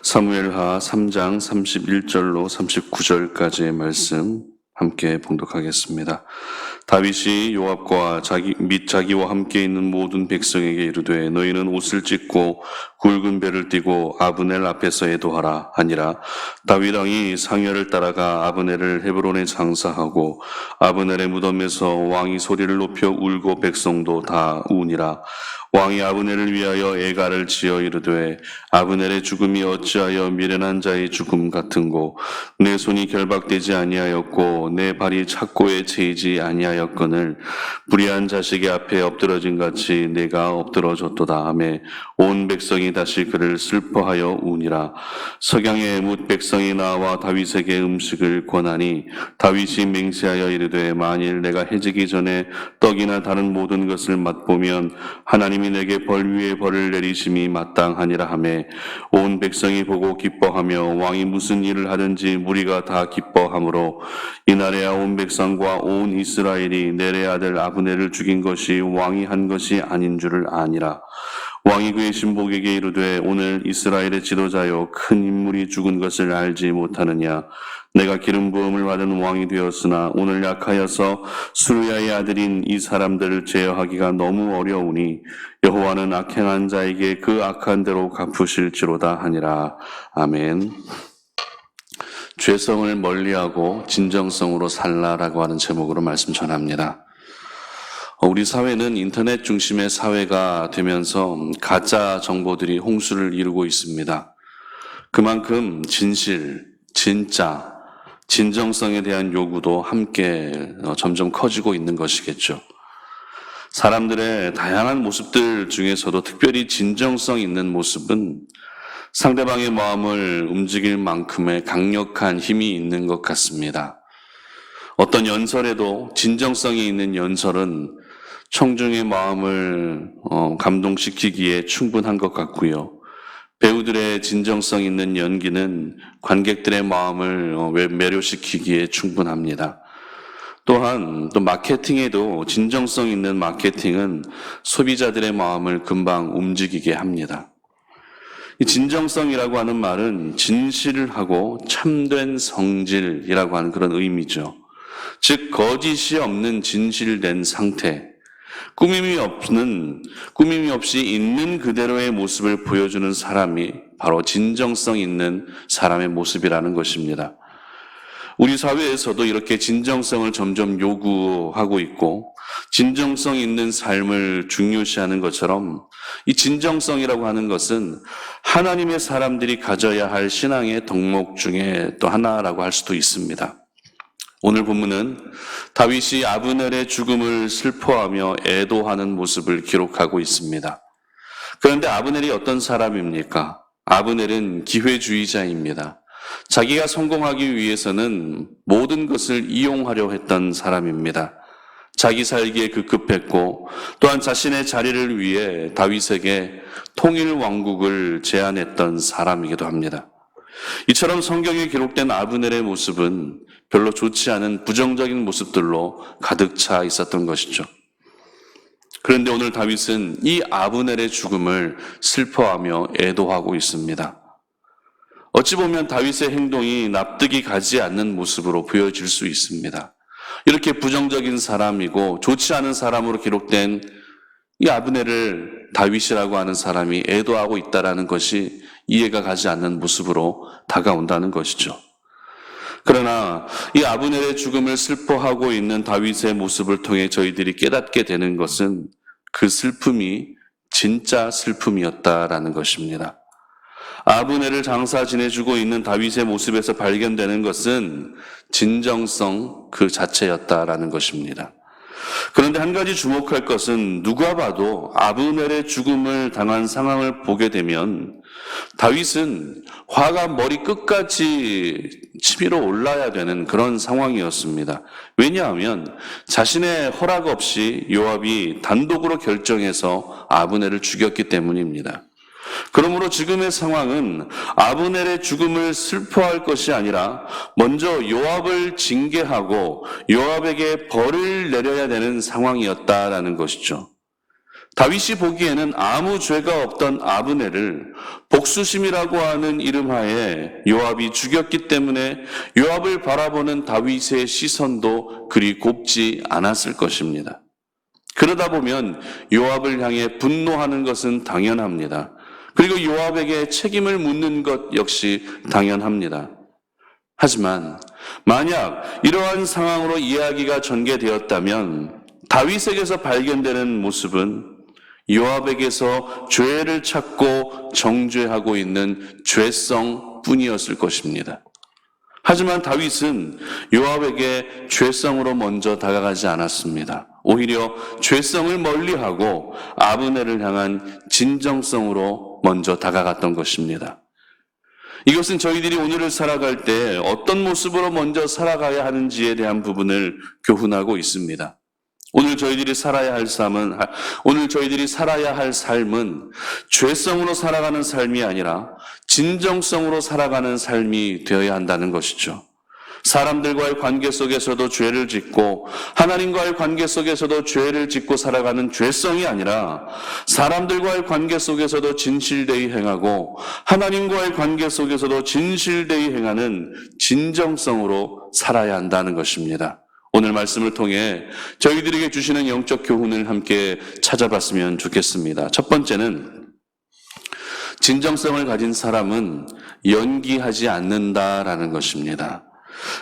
사무엘하 3장 31절로 39절까지의 말씀 함께 봉독하겠습니다. 다윗이 요압과 자기와 함께 있는 모든 백성에게 이르되 너희는 옷을 찢고 굵은 배를 띠고 아브넬 앞에서 애도하라 하니라. 다윗 왕이 상여를 따라가 아브넬을 헤브론에 장사하고 아브넬의 무덤에서 왕이 소리를 높여 울고 백성도 다 우니라. 왕이 아브넬을 위하여 애가를 지어 이르되 아브넬의 죽음이 어찌하여 미련한 자의 죽음 같은고 내 손이 결박되지 아니하였고 내 발이 착고에 채이지 아니하였거늘 불의한 자식의 앞에 엎드러진 같이 내가 엎드러졌도다 하매 온 백성이 다시 그를 슬퍼하여 우니라. 석양에 뭇 백성이 나와 다윗에게 음식을 권하니 다윗이 맹세하여 이르되 만일 내가 해지기 전에 떡이나 다른 모든 것을 맛보면 하나님이 내게 벌 위에 벌을 내리심이 마땅하니라 하매 온 백성이 보고 기뻐하며 왕이 무슨 일을 하든지 무리가 다 기뻐하므로 이날에야 온 백성과 온 이스라엘이 넬의 아들 아브넬을 죽인 것이 왕이 한 것이 아닌 줄을 아니라. 왕이 그의 신복에게 이르되 오늘 이스라엘의 지도자여 큰 인물이 죽은 것을 알지 못하느냐. 내가 기름 부음을 받은 왕이 되었으나 오늘 약하여서 수르야의 아들인 이 사람들을 제어하기가 너무 어려우니 여호와는 악행한 자에게 그 악한 대로 갚으실지로다 하니라. 아멘. 죄성을 멀리하고 진정성으로 살라라고 하는 제목으로 말씀 전합니다. 우리 사회는 인터넷 중심의 사회가 되면서 가짜 정보들이 홍수를 이루고 있습니다. 그만큼 진실, 진짜, 진정성에 대한 요구도 함께 점점 커지고 있는 것이겠죠. 사람들의 다양한 모습들 중에서도 특별히 진정성 있는 모습은 상대방의 마음을 움직일 만큼의 강력한 힘이 있는 것 같습니다. 어떤 연설에도 진정성이 있는 연설은 청중의 마음을 감동시키기에 충분한 것 같고요. 배우들의 진정성 있는 연기는 관객들의 마음을 매료시키기에 충분합니다. 또한 또 마케팅에도 진정성 있는 마케팅은 소비자들의 마음을 금방 움직이게 합니다. 이 진정성이라고 하는 말은 진실을 하고 참된 성질이라고 하는 그런 의미죠. 즉 거짓이 없는 진실된 상태, 꾸밈이 없이 있는 그대로의 모습을 보여주는 사람이 바로 진정성 있는 사람의 모습이라는 것입니다. 우리 사회에서도 이렇게 진정성을 점점 요구하고 있고 진정성 있는 삶을 중요시하는 것처럼 이 진정성이라고 하는 것은 하나님의 사람들이 가져야 할 신앙의 덕목 중에 또 하나라고 할 수도 있습니다. 오늘 본문은 다윗이 아브넬의 죽음을 슬퍼하며 애도하는 모습을 기록하고 있습니다. 그런데 아브넬이 어떤 사람입니까? 아브넬은 기회주의자입니다. 자기가 성공하기 위해서는 모든 것을 이용하려 했던 사람입니다. 자기 살기에 급급했고 또한 자신의 자리를 위해 다윗에게 통일 왕국을 제안했던 사람이기도 합니다. 이처럼 성경에 기록된 아브넬의 모습은 별로 좋지 않은 부정적인 모습들로 가득 차 있었던 것이죠. 그런데 오늘 다윗은 이 아브넬의 죽음을 슬퍼하며 애도하고 있습니다. 어찌 보면 다윗의 행동이 납득이 가지 않는 모습으로 보여질 수 있습니다. 이렇게 부정적인 사람이고 좋지 않은 사람으로 기록된 이 아브넬을 다윗이라고 하는 사람이 애도하고 있다는 것이 이해가 가지 않는 모습으로 다가온다는 것이죠. 그러나 이 아브넬의 죽음을 슬퍼하고 있는 다윗의 모습을 통해 저희들이 깨닫게 되는 것은 그 슬픔이 진짜 슬픔이었다라는 것입니다. 아브넬을 장사 지내주고 있는 다윗의 모습에서 발견되는 것은 진정성 그 자체였다라는 것입니다. 그런데 한 가지 주목할 것은 누가 봐도 아브넬의 죽음을 당한 상황을 보게 되면 다윗은 화가 머리 끝까지 치밀어 올라야 되는 그런 상황이었습니다. 왜냐하면 자신의 허락 없이 요압이 단독으로 결정해서 아브넬을 죽였기 때문입니다. 그러므로 지금의 상황은 아브넬의 죽음을 슬퍼할 것이 아니라 먼저 요압을 징계하고 요압에게 벌을 내려야 되는 상황이었다라는 것이죠. 다윗이 보기에는 아무 죄가 없던 아브넬을 복수심이라고 하는 이름하에 요압이 죽였기 때문에 요압을 바라보는 다윗의 시선도 그리 곱지 않았을 것입니다. 그러다 보면 요압을 향해 분노하는 것은 당연합니다. 그리고 요압에게 책임을 묻는 것 역시 당연합니다. 하지만 만약 이러한 상황으로 이야기가 전개되었다면 다윗에게서 발견되는 모습은 요압에게서 죄를 찾고 정죄하고 있는 죄성 뿐이었을 것입니다. 하지만 다윗은 요압에게 죄성으로 먼저 다가가지 않았습니다. 오히려 죄성을 멀리하고 아브넬을 향한 진정성으로 먼저 다가갔던 것입니다. 이것은 저희들이 오늘을 살아갈 때 어떤 모습으로 먼저 살아가야 하는지에 대한 부분을 교훈하고 있습니다. 오늘 저희들이 살아야 할 삶은 죄성으로 살아가는 삶이 아니라 진정성으로 살아가는 삶이 되어야 한다는 것이죠. 사람들과의 관계 속에서도 죄를 짓고 하나님과의 관계 속에서도 죄를 짓고 살아가는 죄성이 아니라 사람들과의 관계 속에서도 진실되이 행하고 하나님과의 관계 속에서도 진실되이 행하는 진정성으로 살아야 한다는 것입니다. 오늘 말씀을 통해 저희들에게 주시는 영적 교훈을 함께 찾아봤으면 좋겠습니다. 첫 번째는 진정성을 가진 사람은 연기하지 않는다라는 것입니다.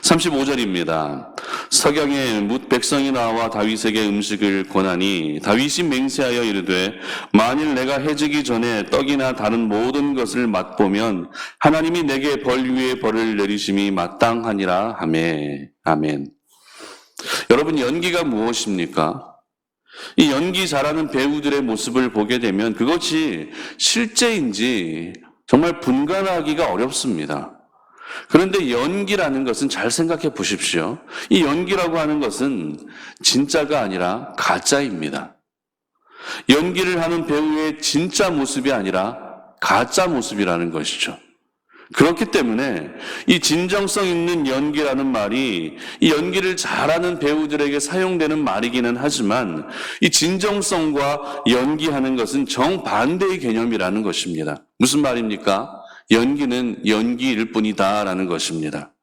35절입니다. 석양에 뭇 백성이 나와 다윗에게 음식을 권하니 다윗이 맹세하여 이르되 만일 내가 해지기 전에 떡이나 다른 모든 것을 맛보면 하나님이 내게 벌 위에 벌을 내리심이 마땅하니라 하매. 아멘. 여러분, 연기가 무엇입니까? 이 연기 잘하는 배우들의 모습을 보게 되면 그것이 실제인지 정말 분간하기가 어렵습니다. 그런데 연기라는 것은 잘 생각해 보십시오. 이 연기라고 하는 것은 진짜가 아니라 가짜입니다. 연기를 하는 배우의 진짜 모습이 아니라 가짜 모습이라는 것이죠. 그렇기 때문에 이 진정성 있는 연기라는 말이 이 연기를 잘하는 배우들에게 사용되는 말이기는 하지만 이 진정성과 연기하는 것은 정반대의 개념이라는 것입니다. 무슨 말입니까? 연기는 연기일 뿐이다라는 것입니다.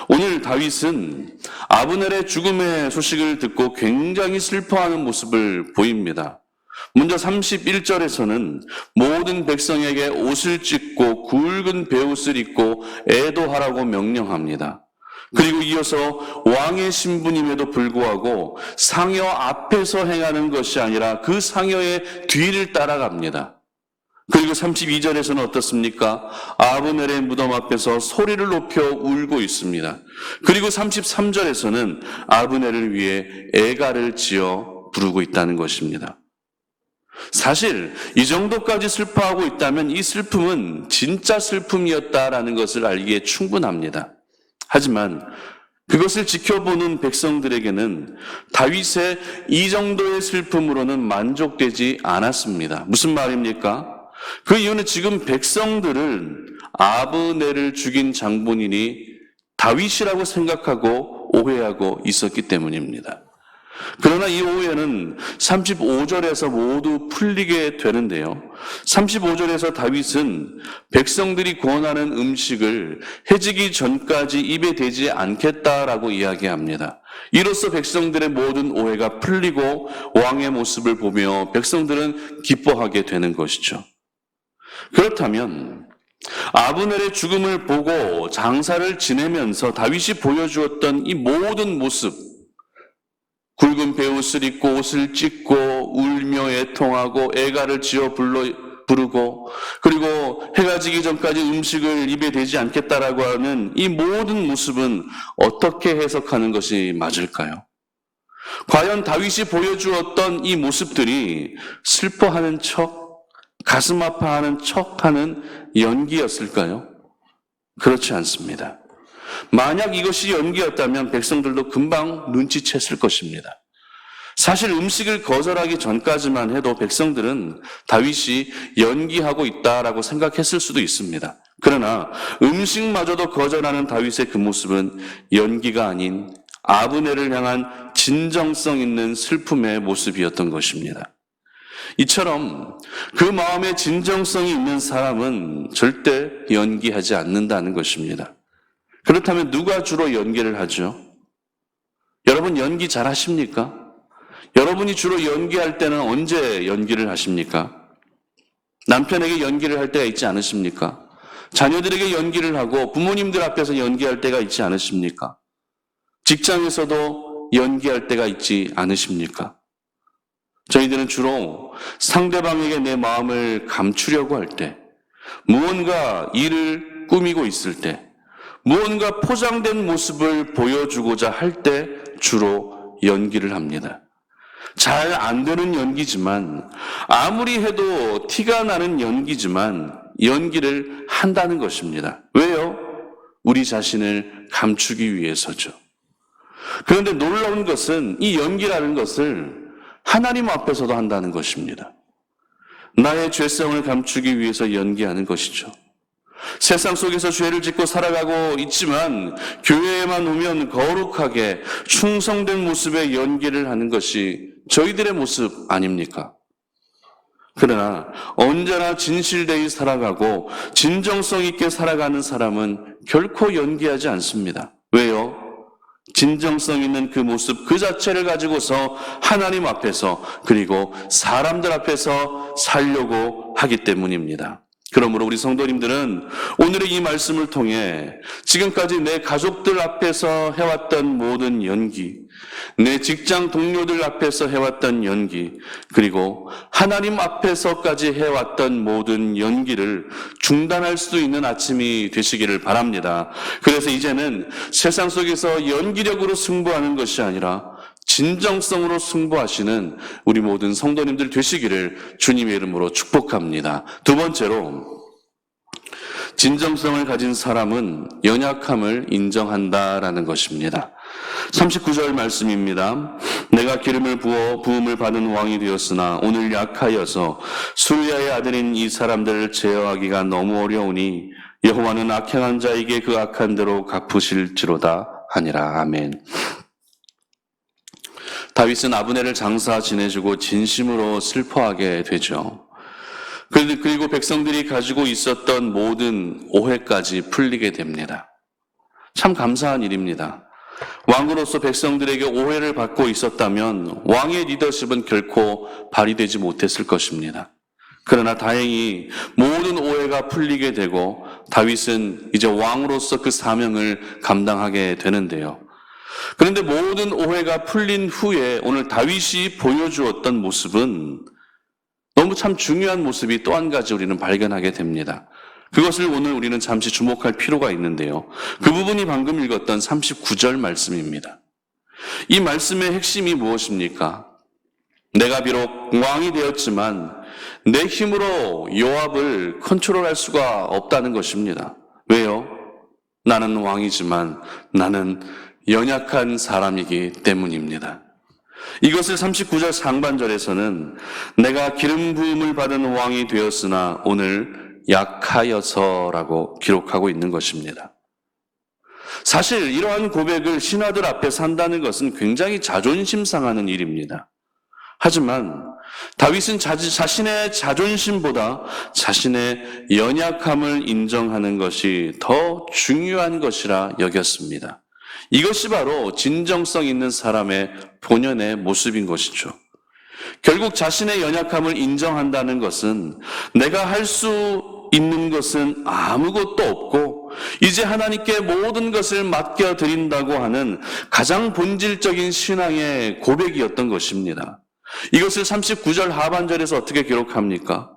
오늘 다윗은 아브넬의 죽음의 소식을 듣고 굉장히 슬퍼하는 모습을 보입니다. 먼저 31절에서는 모든 백성에게 옷을 찢고 굵은 베옷을 입고 애도하라고 명령합니다. 그리고 이어서 왕의 신분임에도 불구하고 상여 앞에서 행하는 것이 아니라 그 상여의 뒤를 따라갑니다. 그리고 32절에서는 어떻습니까? 아브넬의 무덤 앞에서 소리를 높여 울고 있습니다. 그리고 33절에서는 아브넬을 위해 애가를 지어 부르고 있다는 것입니다. 사실 이 정도까지 슬퍼하고 있다면 이 슬픔은 진짜 슬픔이었다라는 것을 알기에 충분합니다. 하지만 그것을 지켜보는 백성들에게는 다윗의 이 정도의 슬픔으로는 만족되지 않았습니다. 무슨 말입니까? 그 이유는 지금 백성들은 아브넬을 죽인 장본인이 다윗이라고 생각하고 오해하고 있었기 때문입니다. 그러나 이 오해는 35절에서 모두 풀리게 되는데요. 35절에서 다윗은 백성들이 권하는 음식을 해지기 전까지 입에 대지 않겠다라고 이야기합니다. 이로써 백성들의 모든 오해가 풀리고 왕의 모습을 보며 백성들은 기뻐하게 되는 것이죠. 그렇다면 아브넬의 죽음을 보고 장사를 지내면서 다윗이 보여주었던 이 모든 모습, 굵은 베옷을 입고 옷을 찢고 울며 애통하고 애가를 지어 부르고 그리고 해가 지기 전까지 음식을 입에 대지 않겠다라고 하는 이 모든 모습은 어떻게 해석하는 것이 맞을까요? 과연 다윗이 보여주었던 이 모습들이 슬퍼하는 척, 가슴 아파하는 척하는 연기였을까요? 그렇지 않습니다. 만약 이것이 연기였다면 백성들도 금방 눈치챘을 것입니다. 사실 음식을 거절하기 전까지만 해도 백성들은 다윗이 연기하고 있다라고 생각했을 수도 있습니다. 그러나 음식마저도 거절하는 다윗의 그 모습은 연기가 아닌 아브넬을 향한 진정성 있는 슬픔의 모습이었던 것입니다. 이처럼 그 마음에 진정성이 있는 사람은 절대 연기하지 않는다는 것입니다. 그렇다면 누가 주로 연기를 하죠? 여러분 연기 잘 하십니까? 여러분이 주로 연기할 때는 언제 연기를 하십니까? 남편에게 연기를 할 때가 있지 않으십니까? 자녀들에게 연기를 하고 부모님들 앞에서 연기할 때가 있지 않으십니까? 직장에서도 연기할 때가 있지 않으십니까? 저희들은 주로 상대방에게 내 마음을 감추려고 할 때, 무언가 일을 꾸미고 있을 때, 무언가 포장된 모습을 보여주고자 할 때 주로 연기를 합니다. 잘 안 되는 연기지만, 아무리 해도 티가 나는 연기지만 연기를 한다는 것입니다. 왜요? 우리 자신을 감추기 위해서죠. 그런데 놀라운 것은 이 연기라는 것을 하나님 앞에서도 한다는 것입니다. 나의 죄성을 감추기 위해서 연기하는 것이죠. 세상 속에서 죄를 짓고 살아가고 있지만 교회에만 오면 거룩하게 충성된 모습의 연기를 하는 것이 저희들의 모습 아닙니까? 그러나 언제나 진실되이 살아가고 진정성 있게 살아가는 사람은 결코 연기하지 않습니다. 왜요? 진정성 있는 그 모습 그 자체를 가지고서 하나님 앞에서 그리고 사람들 앞에서 살려고 하기 때문입니다. 그러므로 우리 성도님들은 오늘의 이 말씀을 통해 지금까지 내 가족들 앞에서 해왔던 모든 연기, 내 직장 동료들 앞에서 해왔던 연기, 그리고 하나님 앞에서까지 해왔던 모든 연기를 중단할 수 있는 아침이 되시기를 바랍니다. 그래서 이제는 세상 속에서 연기력으로 승부하는 것이 아니라 진정성으로 승부하시는 우리 모든 성도님들 되시기를 주님의 이름으로 축복합니다. 두 번째로, 진정성을 가진 사람은 연약함을 인정한다라는 것입니다. 39절 말씀입니다. 내가 기름을 부어 부음을 받은 왕이 되었으나 오늘 약하여서 수르야의 아들인 이 사람들을 제어하기가 너무 어려우니 여호와는 악행한 자에게 그 악한 대로 갚으실지로다 하니라. 아멘. 다윗은 아브넬을 장사 지내주고 진심으로 슬퍼하게 되죠. 그리고 백성들이 가지고 있었던 모든 오해까지 풀리게 됩니다. 참 감사한 일입니다. 왕으로서 백성들에게 오해를 받고 있었다면 왕의 리더십은 결코 발휘되지 못했을 것입니다. 그러나 다행히 모든 오해가 풀리게 되고 다윗은 이제 왕으로서 그 사명을 감당하게 되는데요. 그런데 모든 오해가 풀린 후에 오늘 다윗이 보여주었던 모습은 너무 참 중요한 모습이 또 한 가지 우리는 발견하게 됩니다. 그것을 오늘 우리는 잠시 주목할 필요가 있는데요. 그 부분이 방금 읽었던 39절 말씀입니다. 이 말씀의 핵심이 무엇입니까? 내가 비록 왕이 되었지만 내 힘으로 요압을 컨트롤할 수가 없다는 것입니다. 왜요? 나는 왕이지만 나는 연약한 사람이기 때문입니다. 이것을 39절 상반절에서는 내가 기름 부음을 받은 왕이 되었으나 오늘 약하여서라고 기록하고 있는 것입니다. 사실 이러한 고백을 신하들 앞에서 한다는 것은 굉장히 자존심 상하는 일입니다. 하지만 다윗은 자신의 자존심보다 자신의 연약함을 인정하는 것이 더 중요한 것이라 여겼습니다. 이것이 바로 진정성 있는 사람의 본연의 모습인 것이죠. 결국 자신의 연약함을 인정한다는 것은 내가 할 수 있는 것은 아무것도 없고 이제 하나님께 모든 것을 맡겨드린다고 하는 가장 본질적인 신앙의 고백이었던 것입니다. 이것을 39절 하반절에서 어떻게 기록합니까?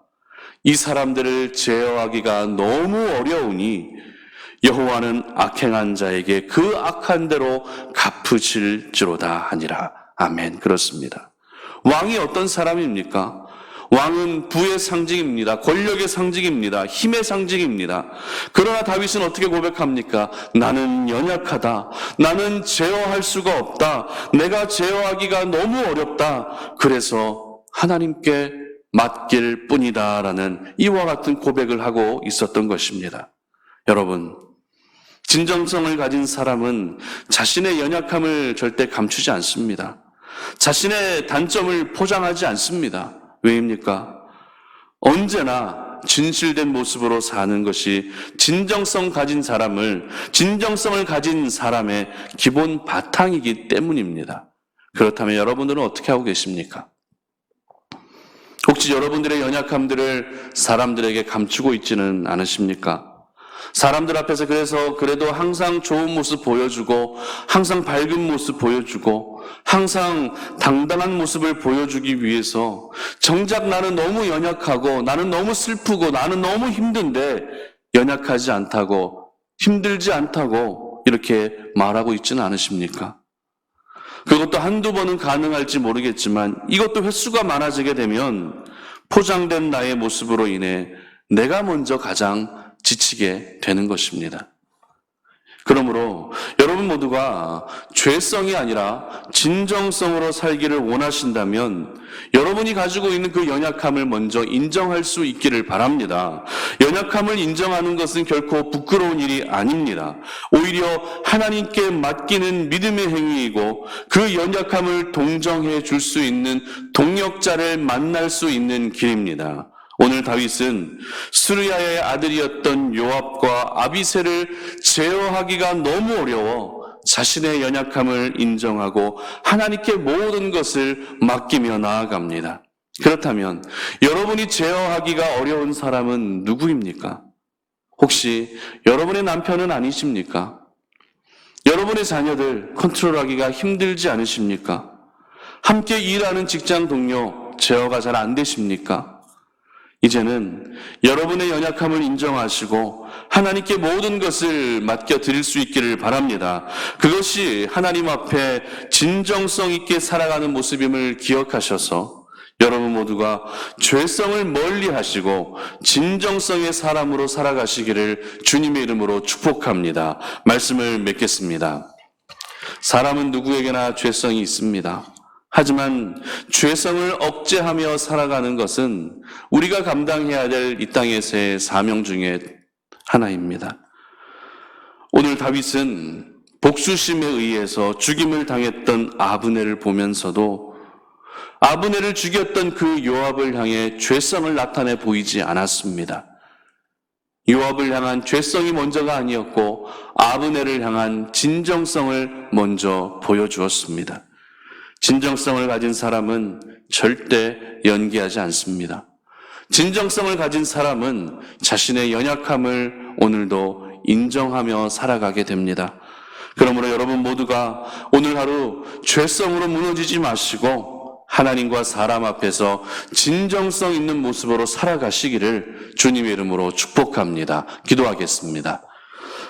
이 사람들을 제어하기가 너무 어려우니 여호와는 악행한 자에게 그 악한 대로 갚으실지로다 하니라. 아멘. 그렇습니다. 왕이 어떤 사람입니까? 왕은 부의 상징입니다. 권력의 상징입니다. 힘의 상징입니다. 그러나 다윗은 어떻게 고백합니까? 나는 연약하다. 나는 제어할 수가 없다. 내가 제어하기가 너무 어렵다. 그래서 하나님께 맡길 뿐이다라는 이와 같은 고백을 하고 있었던 것입니다. 여러분, 진정성을 가진 사람은 자신의 연약함을 절대 감추지 않습니다. 자신의 단점을 포장하지 않습니다. 왜입니까? 언제나 진실된 모습으로 사는 것이 진정성을 가진 사람의 기본 바탕이기 때문입니다. 그렇다면 여러분들은 어떻게 하고 계십니까? 혹시 여러분들의 연약함들을 사람들에게 감추고 있지는 않으십니까? 사람들 앞에서 그래도 항상 좋은 모습 보여주고, 항상 밝은 모습 보여주고, 항상 당당한 모습을 보여주기 위해서 정작 나는 너무 연약하고, 나는 너무 슬프고, 나는 너무 힘든데 연약하지 않다고, 힘들지 않다고 이렇게 말하고 있지는 않으십니까? 그것도 한두 번은 가능할지 모르겠지만 이것도 횟수가 많아지게 되면 포장된 나의 모습으로 인해 내가 먼저 가장 지치게 되는 것입니다. 그러므로 여러분 모두가 죄성이 아니라 진정성으로 살기를 원하신다면 여러분이 가지고 있는 그 연약함을 먼저 인정할 수 있기를 바랍니다. 연약함을 인정하는 것은 결코 부끄러운 일이 아닙니다. 오히려 하나님께 맡기는 믿음의 행위이고 그 연약함을 동정해 줄 수 있는 동역자를 만날 수 있는 길입니다. 오늘 다윗은 스루야의 아들이었던 요압과 아비새를 제어하기가 너무 어려워 자신의 연약함을 인정하고 하나님께 모든 것을 맡기며 나아갑니다. 그렇다면 여러분이 제어하기가 어려운 사람은 누구입니까? 혹시 여러분의 남편은 아니십니까? 여러분의 자녀들 컨트롤하기가 힘들지 않으십니까? 함께 일하는 직장 동료 제어가 잘 안 되십니까? 이제는 여러분의 연약함을 인정하시고 하나님께 모든 것을 맡겨드릴 수 있기를 바랍니다. 그것이 하나님 앞에 진정성 있게 살아가는 모습임을 기억하셔서 여러분 모두가 죄성을 멀리 하시고 진정성의 사람으로 살아가시기를 주님의 이름으로 축복합니다. 말씀을 맺겠습니다. 사람은 누구에게나 죄성이 있습니다. 하지만 죄성을 억제하며 살아가는 것은 우리가 감당해야 될 이 땅에서의 사명 중에 하나입니다. 오늘 다윗은 복수심에 의해서 죽임을 당했던 아브넬을 보면서도 아브넬을 죽였던 그 요압을 향해 죄성을 나타내 보이지 않았습니다. 요압을 향한 죄성이 먼저가 아니었고 아브넬을 향한 진정성을 먼저 보여주었습니다. 진정성을 가진 사람은 절대 연기하지 않습니다. 진정성을 가진 사람은 자신의 연약함을 오늘도 인정하며 살아가게 됩니다. 그러므로 여러분 모두가 오늘 하루 죄성으로 무너지지 마시고 하나님과 사람 앞에서 진정성 있는 모습으로 살아가시기를 주님의 이름으로 축복합니다. 기도하겠습니다.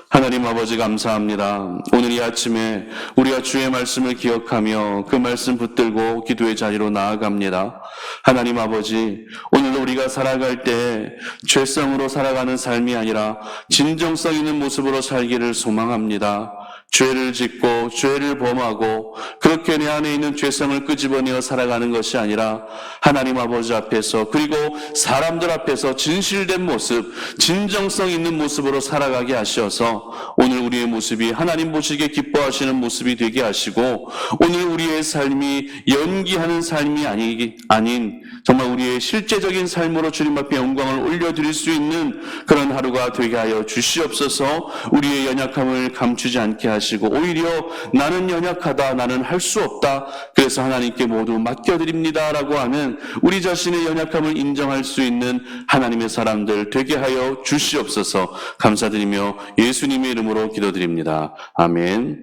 하나님 아버지 감사합니다. 오늘 이 아침에 우리가 주의 말씀을 기억하며 그 말씀 붙들고 기도의 자리로 나아갑니다. 하나님 아버지, 오늘도 우리가 살아갈 때 죄성으로 살아가는 삶이 아니라 진정성 있는 모습으로 살기를 소망합니다. 죄를 짓고 죄를 범하고 그렇게 내 안에 있는 죄성을 끄집어내어 살아가는 것이 아니라 하나님 아버지 앞에서 그리고 사람들 앞에서 진실된 모습, 진정성 있는 모습으로 살아가게 하셔서 오늘 우리의 모습이 하나님 보시기에 기뻐하시는 모습이 되게 하시고 오늘 우리의 삶이 연기하는 삶이 아닌 정말 우리의 실제적인 삶으로 주님 앞에 영광을 올려드릴 수 있는 그런 하루가 되게 하여 주시옵소서. 우리의 연약함을 감추지 않게 하시고 오히려 나는 연약하다, 나는 할 수 없다, 그래서 하나님께 모두 맡겨드립니다라고 하는 우리 자신의 연약함을 인정할 수 있는 하나님의 사람들 되게 하여 주시옵소서. 감사드리며 예수님의 이름으로 기도드립니다. 아멘.